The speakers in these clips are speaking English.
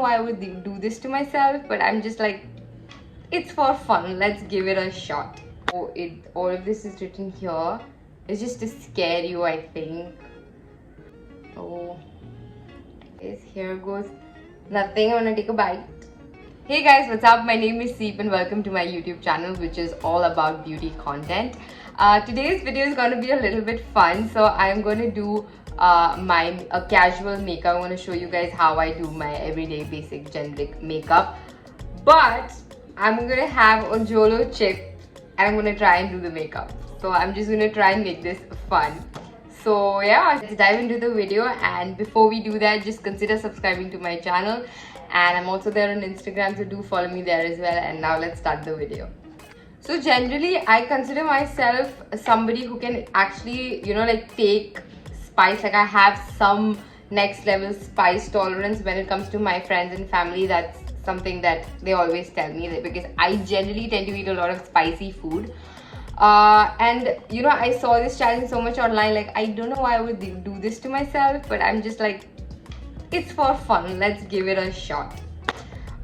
I would do this to myself, but I'm just like, it's for fun, let's give it a shot. All of this is written here. It's just to scare you, I think. Oh, here goes nothing. I'm gonna take a bite. Hey guys, what's up? My name is Seap and welcome to my YouTube channel, which is all about beauty content. Today's video is going to be a little bit fun, so I'm going to do a casual makeup. I'm going to show you guys how I do my everyday basic generic makeup. But I'm going to have a Jolo chip and I'm going to try and do the makeup. So I'm just going to try and make this fun. So yeah, let's dive into the video, and before we do that, just consider subscribing to my channel, and I'm also there on Instagram, so do follow me there as well. And now let's start the video. So generally I consider myself somebody who can actually, like take spice. Like I have some next level spice tolerance when it comes to my friends and family. That's something that they always tell me, that because I generally tend to eat a lot of spicy food. And I saw this challenge so much online, like I don't know why I would do this to myself, but I'm just like, it's for fun, let's give it a shot.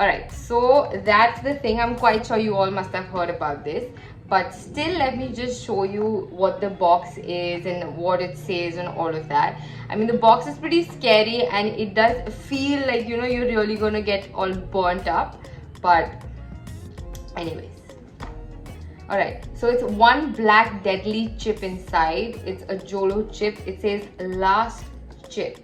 Alright, so that's the thing. I'm quite sure you all must have heard about this, but still let me just show you what the box is and what it says and all of that. I mean, the box is pretty scary and it does feel like, you're really gonna get all burnt up, but anyways. Alright, so it's one black deadly chip inside. It's a Jolo chip. It says last chip.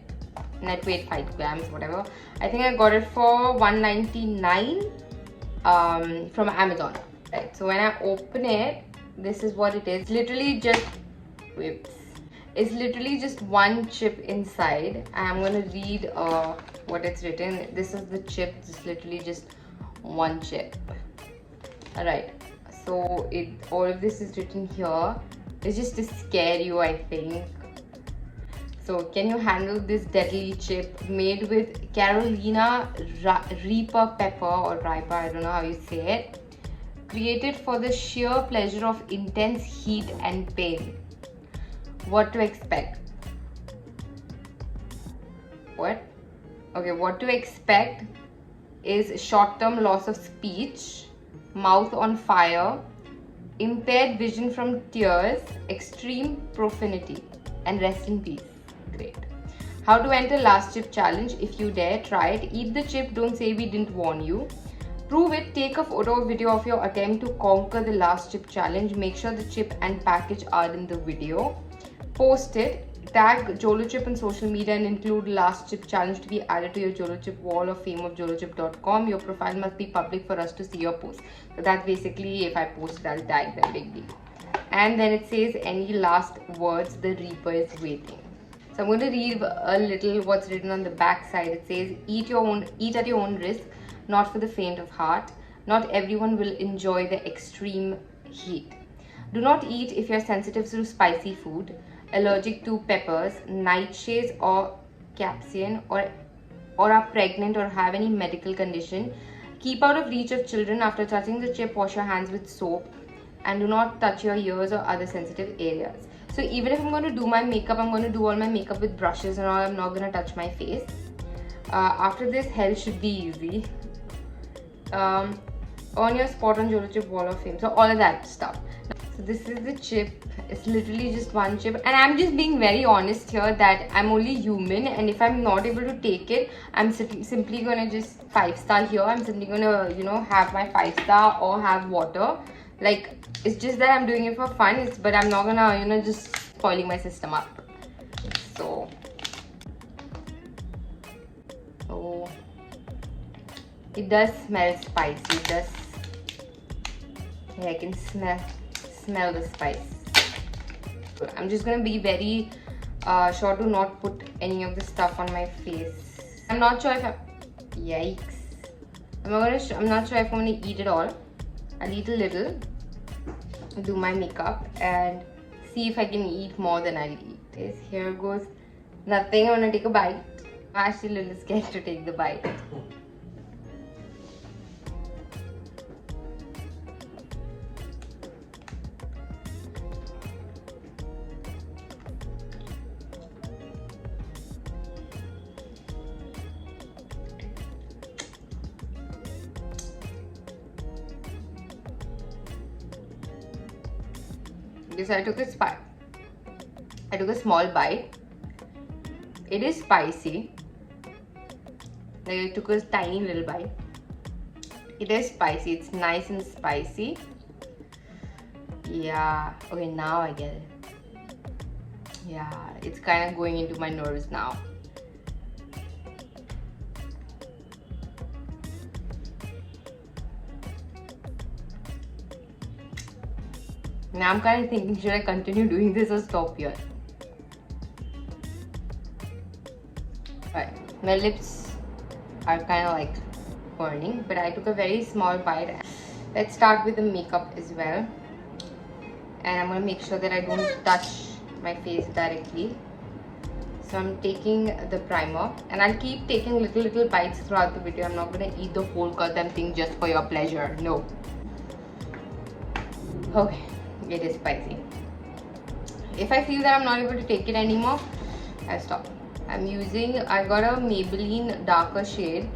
Net weight 5 grams, whatever. I think I got it for $1.99 from Amazon. Right, so when I open it, this is what it is. It's literally just, it's literally just one chip inside. I'm gonna read what it's written. This is the chip. It's literally just one chip. Alright. So all of this is written here. It's just to scare you, I think. So can you handle this deadly chip made with Carolina Reaper pepper or Riper, I don't know how you say it. Created for the sheer pleasure of intense heat and pain. What to expect? What? Okay, what to expect is short-term loss of speech, mouth on fire, impaired vision from tears, extreme profanity, and rest in peace. Great. How to enter last chip challenge? If you dare, try it. Eat the chip, don't say we didn't warn you. Prove it. Take a photo or video of your attempt to conquer the last chip challenge. Make sure the chip and package are in the video. Post it. Tag Jolo Chip on social media and include last chip challenge to be added to your Jolo Chip wall of fame of jolochip.com. Your profile must be public for us to see your post. So that's basically, if I post it, I'll tag them, big deal. And then it says any last words, the Reaper is waiting. So I'm going to read a little what's written on the back side. It says, eat at your own risk, not for the faint of heart. Not everyone will enjoy the extreme heat. Do not eat if you're sensitive to spicy food, allergic to peppers, nightshades or capsaicin, or are pregnant or have any medical condition. Keep out of reach of children. After touching the chip, wash your hands with soap and do not touch your ears or other sensitive areas. So even if I'm going to do my makeup, I'm going to do all my makeup with brushes and all. I'm not going to touch my face. After this, hell should be easy. Earn your spot on Jolo Chip Wall of Fame. So all of that stuff. So this is the chip. It's literally just one chip, and I'm just being very honest here that I'm only human, and if I'm not able to take it, I'm simply gonna just 5-star here. I'm simply gonna have my 5-star or have water. Like, it's just that I'm doing it for fun, but I'm not gonna just spoiling my system up. So it does smell spicy. It does. Yeah, I can smell the spice. I'm just gonna be very sure to not put any of the stuff on my face. I'm not sure if yikes. I'm not sure if I'm gonna eat it all. I'll eat a little, do my makeup, and see if I can eat more than I'll eat. Here goes nothing. I'm gonna take a bite. I'm actually a little scared to take the bite. Okay, so I took a small bite. It is spicy. Like I took a tiny little bite. It is spicy. It's nice and spicy. Yeah. Okay, now I get it. Yeah, it's kind of going into my nerves now. Now I'm kind of thinking, should I continue doing this or stop here? Right, my lips are kind of like burning, but I took a very small bite. Let's start with the makeup as well. And I'm gonna make sure that I don't touch my face directly. So I'm taking the primer, and I'll keep taking little bites throughout the video. I'm not gonna eat the whole goddamn thing just for your pleasure. No. Okay, it is spicy. If I feel that I'm not able to take it anymore, I'll stop. I got a Maybelline darker shade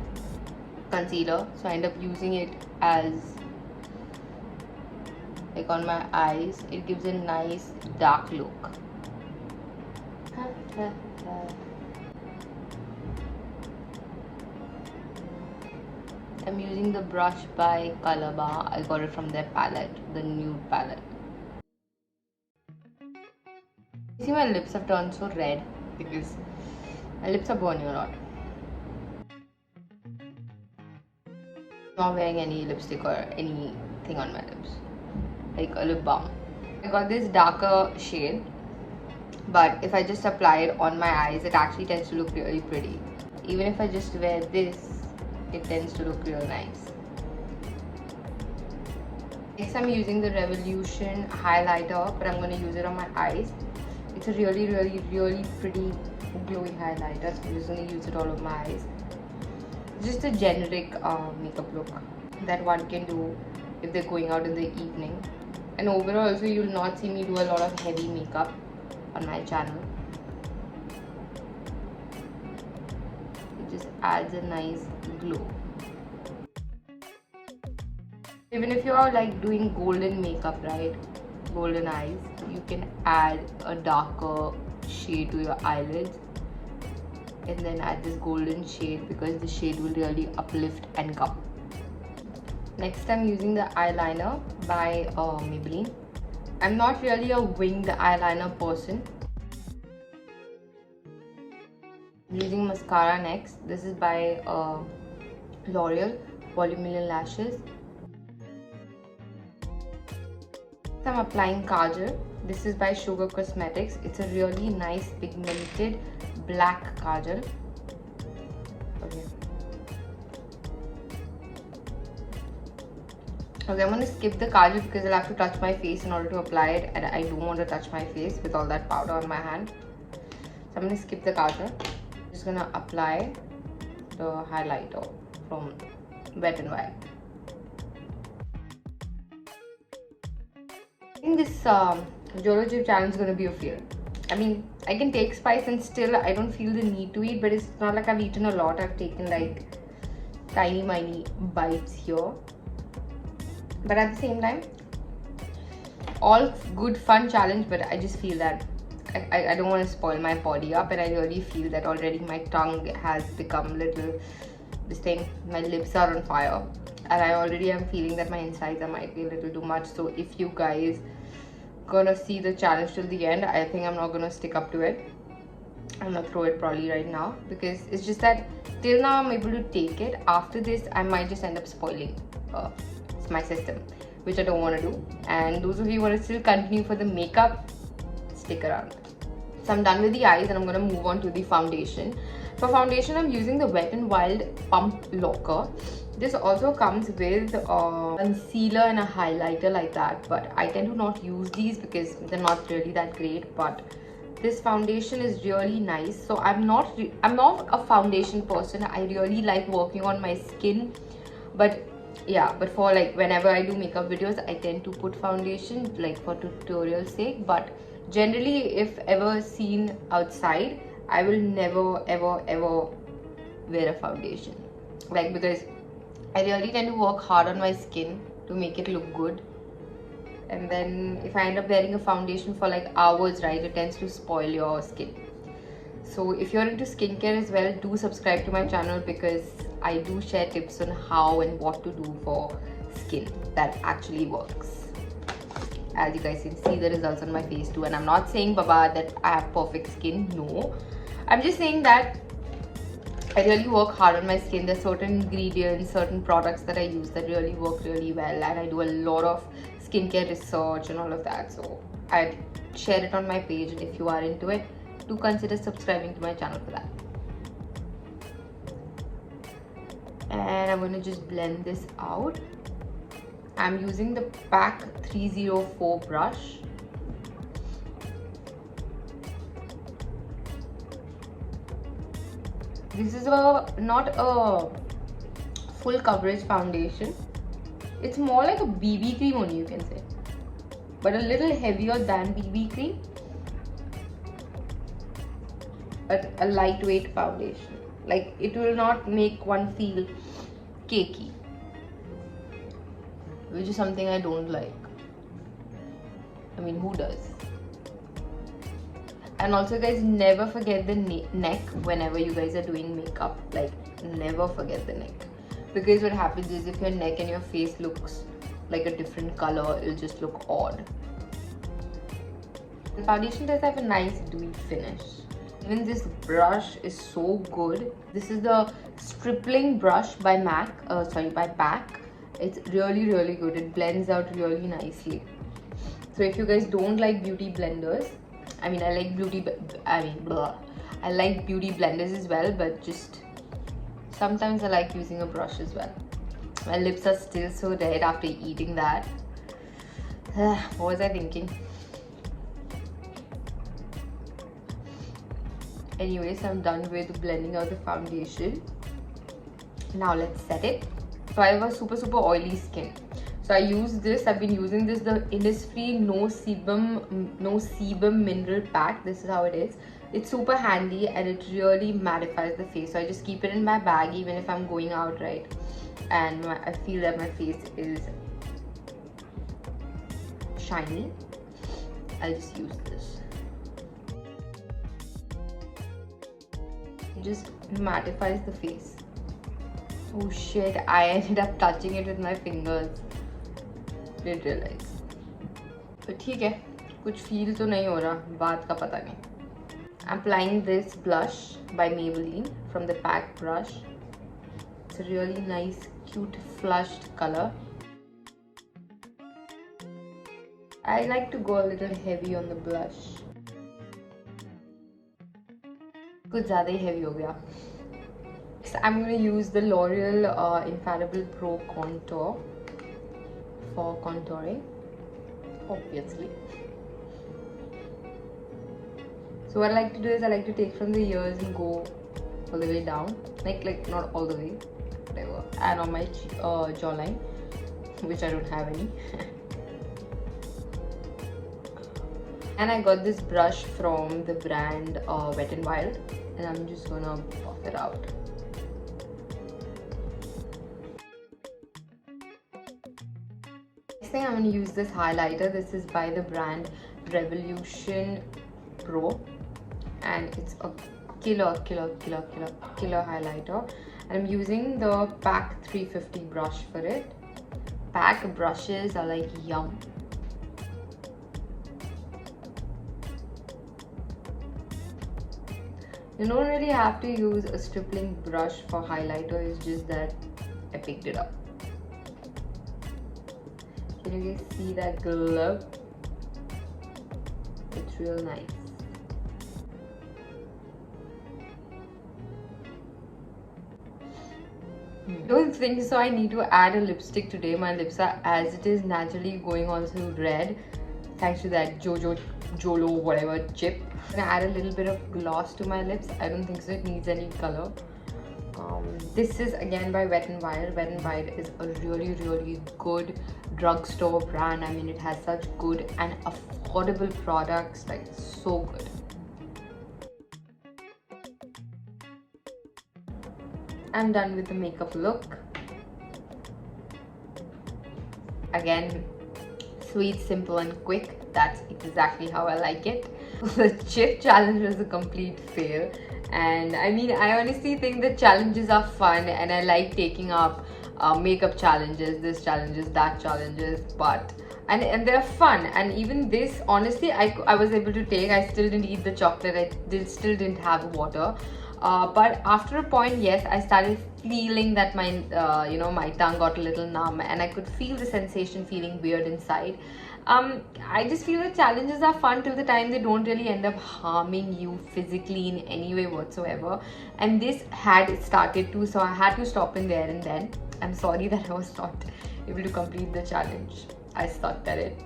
concealer, so I end up using it as like on my eyes. It gives a nice dark look. I'm using the brush by Color Bar. I got it from their palette, the nude palette. You see, my lips have turned so red because my lips are burning a lot. Not wearing any lipstick or anything on my lips, like a lip balm. I got this darker shade, but if I just apply it on my eyes, it actually tends to look really pretty. Even if I just wear this, it tends to look real nice. Next, I'm using the Revolution highlighter, but I'm going to use it on my eyes. It's a really pretty glowy highlighter, so I'm just going to use it all over my eyes. It's just a generic makeup look that one can do if they're going out in the evening. And overall also, you will not see me do a lot of heavy makeup on my channel. It just adds a nice glow. Even if you are like doing golden makeup, right, golden eyes, you can add a darker shade to your eyelids and then add this golden shade, because the shade will really uplift and gum. Next, I'm using the eyeliner by Maybelline. I'm not really a winged eyeliner person. I'm using mascara next. This is by L'Oreal Voluminous Lashes. I'm applying kajal. This is by Sugar Cosmetics. It's a really nice pigmented black kajal. Okay, I'm going to skip the kajal because I'll have to touch my face in order to apply it, and I don't want to touch my face with all that powder on my hand. So I'm going to skip the kajal. I'm just going to apply the highlighter from Wet n Wild. I think this Jolo chip challenge is going to be a fail. I mean, I can take spice and still I don't feel the need to eat, but it's not like I've eaten a lot. I've taken like tiny bites here. But at the same time, all good fun challenge, but I just feel that I don't want to spoil my body up, and I really feel that already my tongue has become little, my lips are on fire, and I already am feeling that my insides might be a little too much. So if you guys gonna see the challenge till the end, I think I'm not gonna stick up to it. I'm gonna throw it probably right now, because it's just that till now I'm able to take it. After this, I might just end up spoiling my system, which I don't want to do. And those of you who want to still continue for the makeup, stick around. So I'm done with the eyes, and I'm going to move on to the foundation. For foundation, I'm using the Wet n Wild Pump Locker. This also comes with a concealer and a highlighter like that, but I tend to not use these because they're not really that great. But this foundation is really nice. So I'm not a foundation person. I really like working on my skin, but yeah, but for like whenever I do makeup videos, I tend to put foundation like for tutorial sake. But generally, if ever seen outside, I will never ever wear a foundation, like, because I really tend to work hard on my skin to make it look good. And then if I end up wearing a foundation for like hours, right, it tends to spoil your skin. So if you're into skincare as well, do subscribe to my channel, because I do share tips on how and what to do for skin that actually works. As you guys can see the results on my face too. And I'm not saying, Baba, that I have perfect skin. No, I'm just saying that I really work hard on my skin. There's certain ingredients, certain products that I use that really work really well, and I do a lot of skincare research and all of that. So I share it on my page, and if you are into it, do consider subscribing to my channel for that. And I'm going to just blend this out. I'm using the Paqui 304 brush. This is not a full coverage foundation. It's more like a BB cream only, you can say, but a little heavier than BB cream, but a lightweight foundation. Like, it will not make one feel cakey, which is something I don't like. I mean, who does? And also, guys, never forget the neck whenever you guys are doing makeup. Like, never forget the neck, because what happens is, if your neck and your face looks like a different color, it'll just look odd. The foundation does have a nice dewy finish. Even this brush is so good. This is the Stripling brush by Paqui. It's really, really good. It blends out really nicely. So if you guys don't like beauty blenders, I mean, I like beauty blenders as well, but just sometimes I like using a brush as well. My lips are still so red after eating that. What was I thinking? Anyways, I'm done with blending out the foundation. Now let's set it. So I have a super oily skin. So I use this. I've been using this, the Innisfree No Sebum Mineral Pack. This is how it is. It's super handy and it really mattifies the face. So I just keep it in my bag even if I'm going out, right? And I feel that my face is shiny. I'll just use this. It just mattifies the face. Oh shit, I ended up touching it with my fingers. Didn't realize. But ठीक है, कुछ feel तो नहीं हो रहा, बात का पता नहीं. I'm applying this blush by Maybelline from the Paqui brush. It's a really nice, cute, flushed color. I like to go a little heavy on the blush. कुछ ज़्यादा ही heavy हो गया. So I'm going to use the L'Oreal Infallible Pro Contour for contouring, obviously. So what I like to do is I like to take from the ears and go all the way down, like not all the way, whatever, and on my jawline, which I don't have any. And I got this brush from the brand Wet n Wild, and I'm just gonna buff it out. Next thing, I'm gonna use this highlighter. This is by the brand Revolution Pro, and it's a killer highlighter. And I'm using the Paqui 350 brush for it. Paqui brushes are like yum. You don't really have to use a stripling brush for highlighter, it's just that I picked it up. Can you guys see that glow? It's real nice. Don't think so. I need to add a lipstick today. My lips are as it is naturally going also red thanks to that Jolo whatever chip. I'm gonna add a little bit of gloss to my lips. I don't think so it needs any color. This is again by Wet n Wild. Wet n Wild is a really good drugstore brand. I mean, it has such good and affordable products, like so good. I'm done with the makeup look. Again, sweet, simple and quick. That's exactly how I like it. The chip challenge was a complete fail, and I mean, I honestly think that challenges are fun and I like taking up makeup challenges, this challenges, that challenges, but and they're fun. And even this, honestly, I was able to take. I still didn't eat the chocolate, still didn't have water, but after a point, yes, I started feeling that my my tongue got a little numb and I could feel the sensation feeling weird inside. I just feel that challenges are fun till the time they don't really end up harming you physically in any way whatsoever, and this had started to, so I had to stop in there and then. I'm sorry that I was not able to complete the challenge. I sucked at it.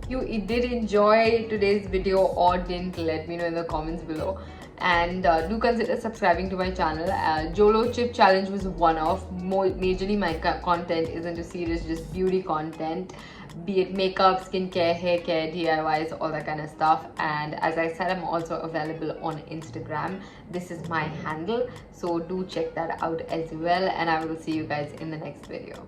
You did enjoy today's video or didn't, let me know in the comments below, and do consider subscribing to my channel. Jolo chip challenge was one of majorly my content is into serious just beauty content, be it makeup, skincare, hair care, DIYs, all that kind of stuff. And as I said, I'm also available on Instagram. This is my handle, so do check that out as well, and I will see you guys in the next video.